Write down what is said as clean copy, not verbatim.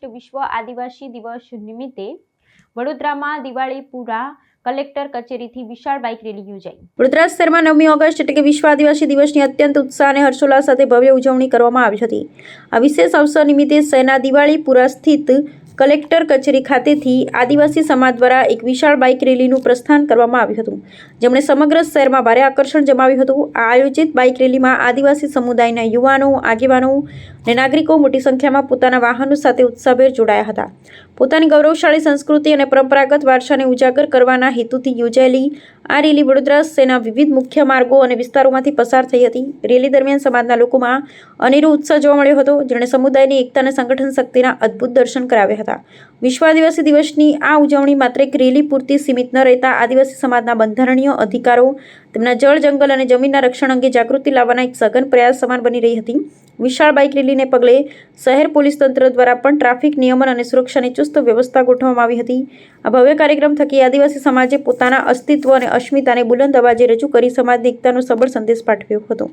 August વિશ્વ આદિવાસી દિવસ નિમિત્તે વડોદરામાં દિવાળીપુરા કલેક્ટર કચેરીથી વિશાળ બાઇક રેલી યોજાઈ। વડોદરા શહેરમાં 9મી ઓગસ્ટ એટલે કે વિશ્વ આદિવાસી દિવસની અત્યંત ઉત્સાહ અને હર્ષોલ્લાસ સાથે ભવ્ય ઉજવણી કરવામાં આવી હતી। આ વિશેષ અવસર નિમિત્તે શહેરના દિવાળીપુરા સ્થિત કલેક્ટર કચેરી ખાતેથી આદિવાસી સમાજ દ્વારા એક વિશાળ બાઇક રેલીનું પ્રસ્થાન કરવામાં આવ્યું હતું, જેમણે સમગ્ર શહેરમાં ભારે આકર્ષણ જમાવ્યું હતું। આ આયોજિત બાઇક રેલીમાં આદિવાસી સમુદાયના યુવાનો, આગેવાનો અને નાગરિકો મોટી સંખ્યામાં પોતાના વાહનો સાથે ઉત્સાહભેર જોડાયા હતા। પોતાની ગૌરવશાળી સંસ્કૃતિ અને પરંપરાગત વારસાને ઉજાગર કરવાના હેતુથી યોજાયેલી આ રેલી વડોદરા શહેરના વિવિધ મુખ્ય માર્ગો અને વિસ્તારોમાંથી પસાર થઈ હતી। રેલી દરમિયાન સમાજના લોકોમાં અનેરો ઉત્સાહ જોવા મળ્યો હતો, જેણે સમુદાયની એકતા અને સંગઠન શક્તિના અદ્ભુત દર્શન કરાવ્યા હતા। વિશ્વ આદિવાસી દિવસની આ ઉજવણી માત્ર એક રેલી પૂરતી સીમિત ન રહેતા આદિવાસી સમાજના બંધારણીય અધિકારો, તેમના જળ, જંગલ અને જમીનના રક્ષણ અંગે જાગૃતિ લાવવાના એક સઘન પ્રયાસ સમાન બની રહી હતી। વિશાળ બાઇક રેલીને પગલે શહેર પોલીસ તંત્ર દ્વારા પણ ટ્રાફિક નિયમન અને સુરક્ષાની ચુસ્ત વ્યવસ્થા ગોઠવવામાં આવી હતી। આ ભવ્ય કાર્યક્રમ થકી આદિવાસી સમાજે પોતાના અસ્તિત્વ અને અસ્મિતાને બુલંદ અવાજે રજૂ કરી સમાજની એકતાનો સબળ સંદેશ પાઠવ્યો હતો।